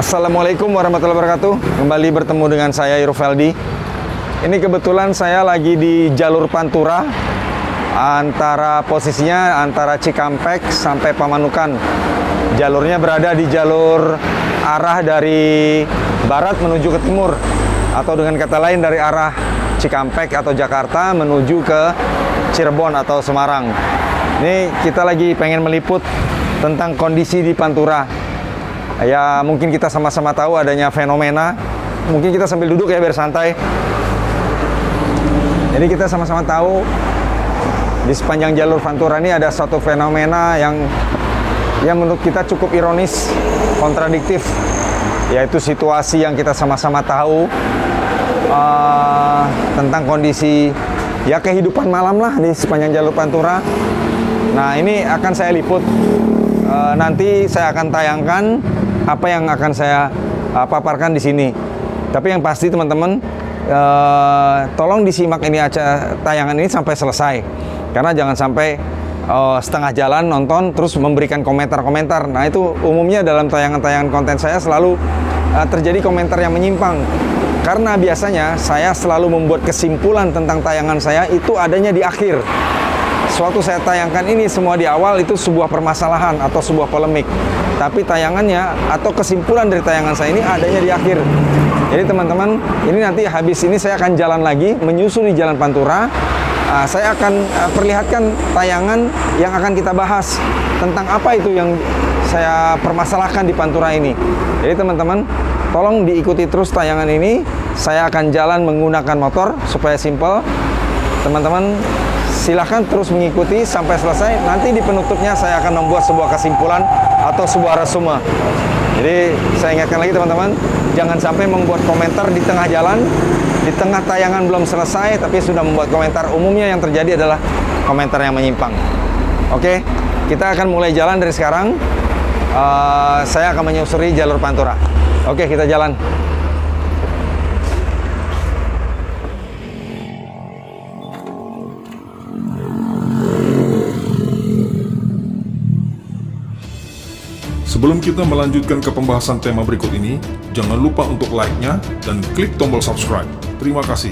Assalamualaikum warahmatullahi wabarakatuh. Kembali bertemu dengan saya Irfeldi. Ini kebetulan saya lagi di jalur Pantura, posisinya antara Cikampek sampai Pamanukan. Jalurnya berada di jalur arah dari barat menuju ke timur, atau dengan kata lain dari arah Cikampek atau Jakarta menuju ke Cirebon atau Semarang. Ini kita lagi pengen meliput tentang kondisi di Pantura. Ya, mungkin kita sama-sama tahu adanya fenomena. Mungkin kita sambil duduk ya biar santai. Jadi kita sama-sama tahu di sepanjang jalur Pantura ini ada suatu fenomena yang menurut kita cukup ironis, kontradiktif, yaitu situasi yang kita sama-sama tahu tentang kondisi ya kehidupan malam lah di sepanjang jalur Pantura. Nah, ini akan saya liput. Nanti saya akan tayangkan apa yang akan saya paparkan di sini. Tapi yang pasti teman-teman, tolong disimak ini tayangan ini sampai selesai, karena jangan sampai setengah jalan nonton terus memberikan komentar-komentar. Nah, itu umumnya dalam tayangan-tayangan konten saya selalu terjadi komentar yang menyimpang, karena biasanya saya selalu membuat kesimpulan tentang tayangan saya itu adanya di akhir. Suatu saya tayangkan ini semua di awal itu sebuah permasalahan atau sebuah polemik, tapi tayangannya atau kesimpulan dari tayangan saya ini adanya di akhir. Jadi teman-teman, ini nanti habis ini saya akan jalan lagi menyusuri jalan Pantura. Saya akan perlihatkan tayangan yang akan kita bahas tentang apa itu yang saya permasalahkan di Pantura ini. Jadi teman-teman, tolong diikuti terus tayangan ini. Saya akan jalan menggunakan motor supaya simple. Teman-teman, silahkan terus mengikuti sampai selesai. Nanti di penutupnya saya akan membuat sebuah kesimpulan atau sebuah resume. Jadi saya ingatkan lagi teman-teman, jangan sampai membuat komentar di tengah jalan, di tengah tayangan belum selesai, tapi sudah membuat komentar. Umumnya yang terjadi adalah komentar yang menyimpang. Oke, kita akan mulai jalan dari sekarang. Saya akan menyusuri jalur Pantura. Oke, kita jalan. Sebelum kita melanjutkan ke pembahasan tema berikut ini, jangan lupa untuk like-nya dan klik tombol subscribe. Terima kasih.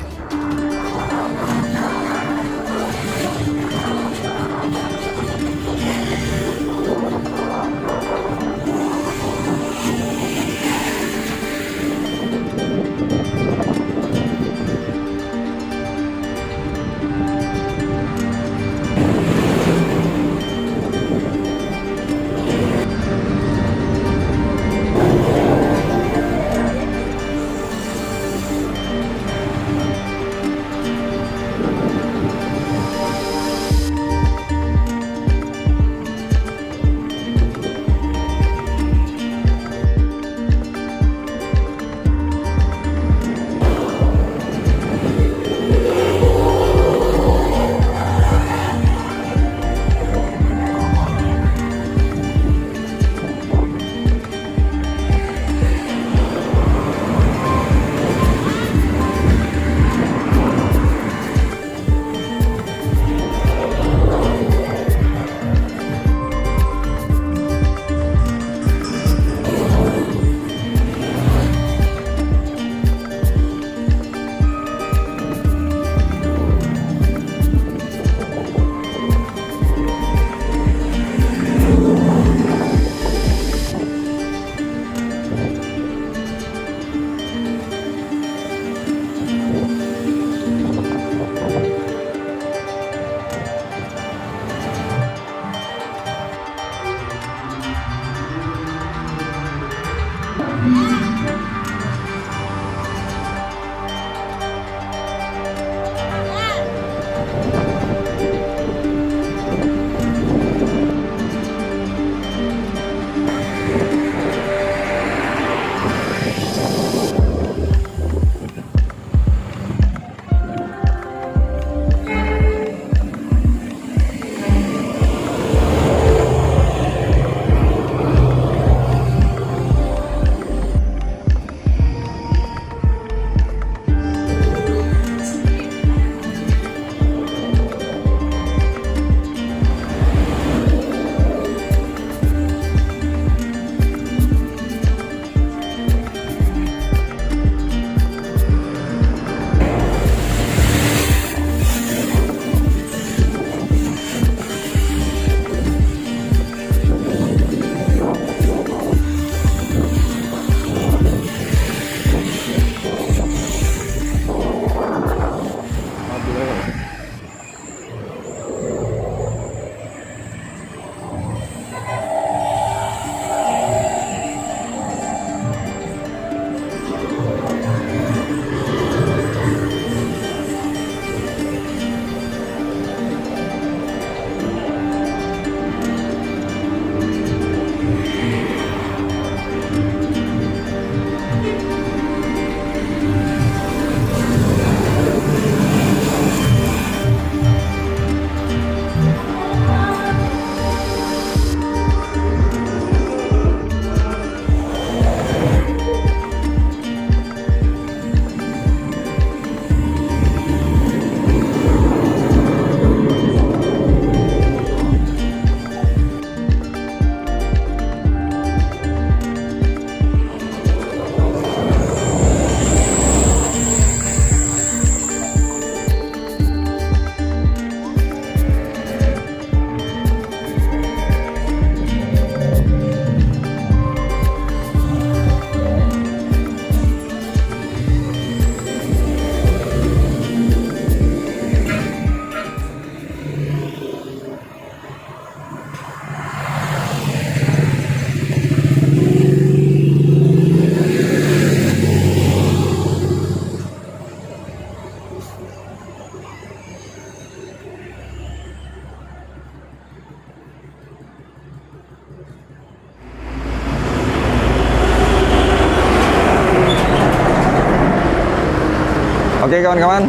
Oke kawan-kawan,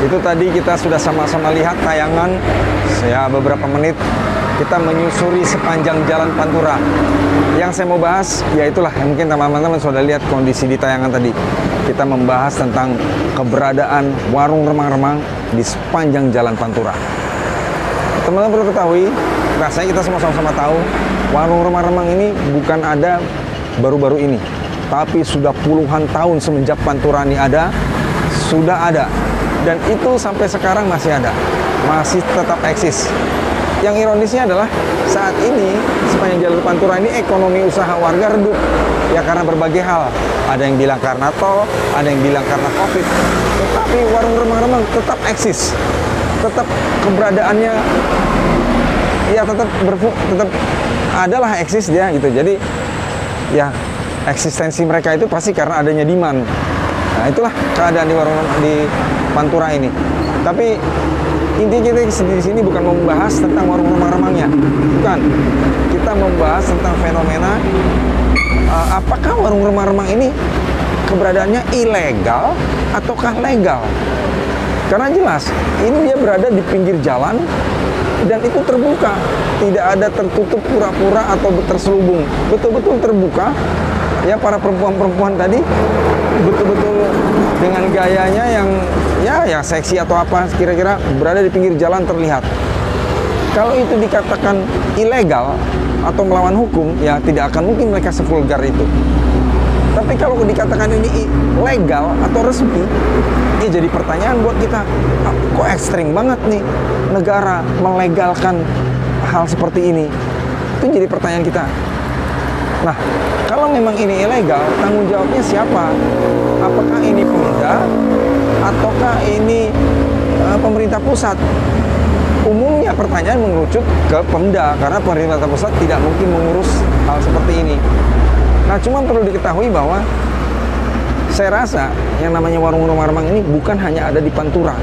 itu tadi kita sudah sama-sama lihat tayangan beberapa menit kita menyusuri sepanjang jalan Pantura. Yang saya mau bahas, ya itulah, mungkin teman-teman sudah lihat kondisi di tayangan tadi. Kita membahas tentang keberadaan warung remang-remang di sepanjang jalan Pantura. Teman-teman perlu ketahui, rasanya kita sama-sama tahu, warung remang-remang ini bukan ada baru-baru ini, tapi sudah puluhan tahun semenjak Pantura ini ada, sudah ada. Dan itu sampai sekarang masih ada, masih tetap eksis. Yang ironisnya adalah saat ini sepanjang jalur Pantura ini ekonomi usaha warga redup. Ya karena berbagai hal. Ada yang bilang karena tol, ada yang bilang karena Covid. Tetapi warung remang-remang tetap eksis. Tetap keberadaannya ya tetap adalah eksis dia gitu. Jadi ya eksistensi mereka itu pasti karena adanya demand. Nah, itulah keadaan di Pantura ini. Tapi intinya kita di sini bukan membahas tentang warung remang-remangnya, bukan. Kita membahas tentang fenomena apakah warung remang-remang ini keberadaannya ilegal ataukah legal. Karena jelas ini dia berada di pinggir jalan dan itu terbuka, tidak ada tertutup pura-pura atau terselubung, betul-betul terbuka. Ya para perempuan-perempuan tadi betul-betul dengan gayanya yang ya seksi atau apa, kira-kira berada di pinggir jalan terlihat. Kalau itu dikatakan ilegal atau melawan hukum, ya tidak akan mungkin mereka sevulgar itu. Tapi kalau dikatakan ini legal atau resmi, ini jadi pertanyaan buat kita, kok ekstrim banget nih negara melegalkan hal seperti ini? Itu jadi pertanyaan kita. Nah, kalau memang ini ilegal, tanggung jawabnya siapa? Apakah ini Pemda ataukah ini pemerintah pusat? Umumnya pertanyaan mengerucut ke Pemda karena pemerintah pusat tidak mungkin mengurus hal seperti ini. Nah, cuma perlu diketahui bahwa saya rasa yang namanya warung remang-remang ini bukan hanya ada di Pantura,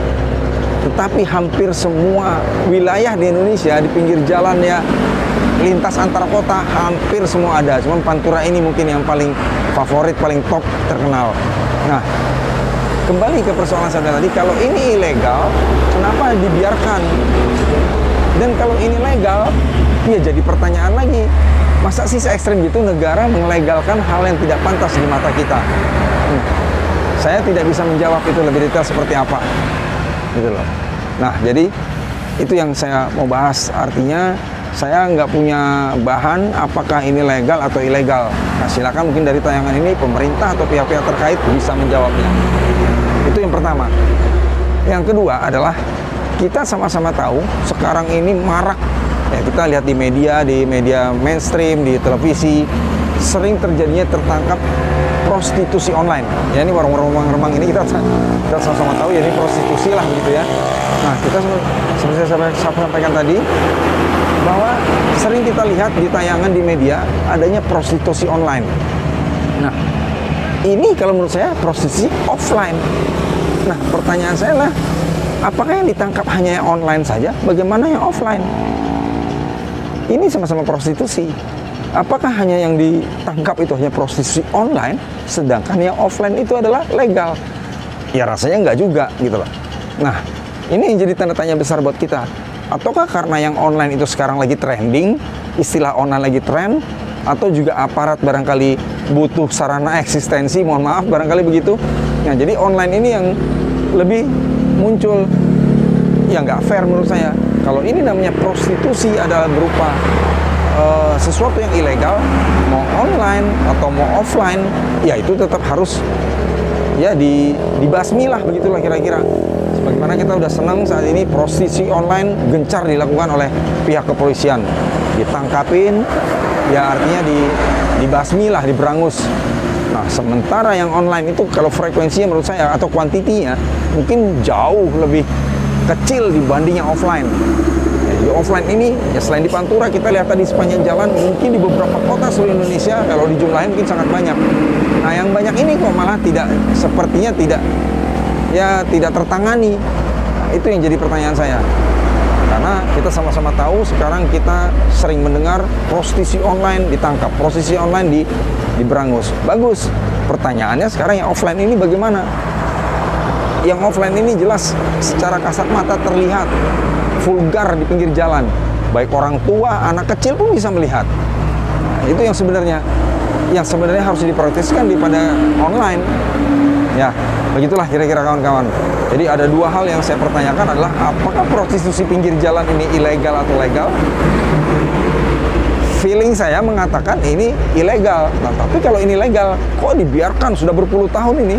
tetapi hampir semua wilayah di Indonesia di pinggir jalan ya, lintas antar kota hampir semua ada. Cuma Pantura ini mungkin yang paling favorit, paling top, terkenal. Nah, kembali ke persoalan saya tadi, kalau ini ilegal, kenapa dibiarkan? Dan kalau ini legal, ya jadi pertanyaan lagi, masa sih se-ekstrem gitu negara melegalkan hal yang tidak pantas di mata kita? Saya tidak bisa menjawab itu lebih detail seperti apa, gitu loh. Nah, jadi itu yang saya mau bahas. Artinya saya nggak punya bahan apakah ini legal atau ilegal. Nah, silakan mungkin dari tayangan ini pemerintah atau pihak-pihak terkait bisa menjawabnya. Itu yang pertama. Yang kedua adalah kita sama-sama tahu sekarang ini marak, ya kita lihat di media mainstream, di televisi, sering terjadinya tertangkap prostitusi online. Ya ini warung-warung remang ini kita sama-sama tahu ya ini prostitusi lah gitu ya. Nah, kita seperti saya sampaikan tadi, bahwa sering kita lihat di tayangan di media adanya prostitusi online. Nah, ini kalau menurut saya prostitusi offline. Nah, pertanyaan saya lah, apakah yang ditangkap hanya yang online saja? Bagaimana yang offline? Ini sama-sama prostitusi. Apakah hanya yang ditangkap itu hanya prostitusi online, sedangkan yang offline itu adalah legal? Ya rasanya enggak juga gitu loh. Nah, ini yang jadi tanda tanya besar buat kita. Ataukah karena yang online itu sekarang lagi trending, istilah online lagi tren, atau juga aparat barangkali butuh sarana eksistensi, mohon maaf barangkali begitu. Nah, jadi online ini yang lebih muncul, ya nggak fair menurut saya. Kalau ini namanya prostitusi adalah berupa sesuatu yang ilegal, mau online atau mau offline, ya itu tetap harus ya dibasmi lah, begitulah kira-kira. Bagaimana kita udah senang saat ini prostitusi online gencar dilakukan oleh pihak kepolisian, ditangkapin, ya artinya dibasmi lah, diberangus. Nah, sementara yang online itu kalau frekuensinya menurut saya atau kuantitinya mungkin jauh lebih kecil dibanding yang offline. Di offline ini ya selain di Pantura, kita lihat tadi sepanjang jalan, mungkin di beberapa kota seluruh Indonesia kalau dijumlahin mungkin sangat banyak. Nah, yang banyak ini kok malah sepertinya tidak tertangani. Nah, itu yang jadi pertanyaan saya. Karena kita sama-sama tahu sekarang kita sering mendengar prostitusi online ditangkap, prostitusi online diberangus. Bagus. Pertanyaannya sekarang yang offline ini bagaimana? Yang offline ini jelas secara kasat mata terlihat vulgar di pinggir jalan. Baik orang tua, anak kecil pun bisa melihat. Nah, itu yang sebenarnya harus diproteksikan daripada online. Ya, begitulah kira-kira kawan-kawan. Jadi ada dua hal yang saya pertanyakan adalah apakah prostitusi pinggir jalan ini ilegal atau legal? Feeling saya mengatakan ini ilegal. Nah, tapi kalau ini legal, kok dibiarkan sudah berpuluh tahun ini?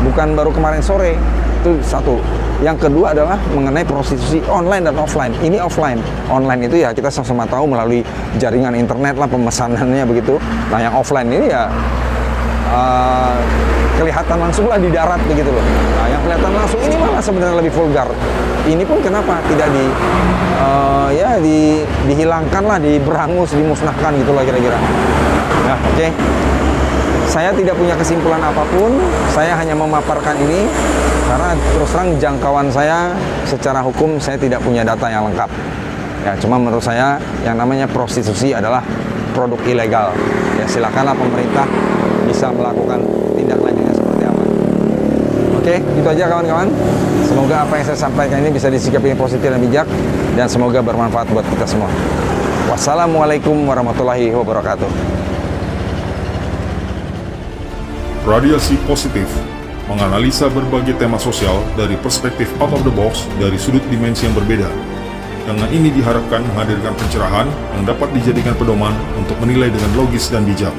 Bukan baru kemarin sore. Itu satu. Yang kedua adalah mengenai prostitusi online dan offline. Ini offline. Online itu ya kita sama-sama tahu melalui jaringan internet lah, pemesanannya begitu. Nah, yang offline ini ya kelihatan langsung lah di darat begitu loh. Nah, yang kelihatan langsung ini malah sebenarnya lebih vulgar. Ini pun kenapa tidak dihilangkan lah, diberangus, dimusnahkan gitulah kira-kira. Nah, oke. Saya tidak punya kesimpulan apapun. Saya hanya memaparkan ini karena terus terang jangkauan saya secara hukum saya tidak punya data yang lengkap. Ya, cuma menurut saya yang namanya prostitusi adalah produk ilegal. Ya, silakanlah pemerintah bisa melakukan tindak lanjutnya seperti apa. Oke, itu aja kawan-kawan. Semoga apa yang saya sampaikan ini bisa disikapi positif dan bijak dan semoga bermanfaat buat kita semua. Wassalamualaikum warahmatullahi wabarakatuh. Radiasi Positif menganalisa berbagai tema sosial dari perspektif out of the box dari sudut dimensi yang berbeda. Dengan ini diharapkan menghadirkan pencerahan yang dapat dijadikan pedoman untuk menilai dengan logis dan bijak.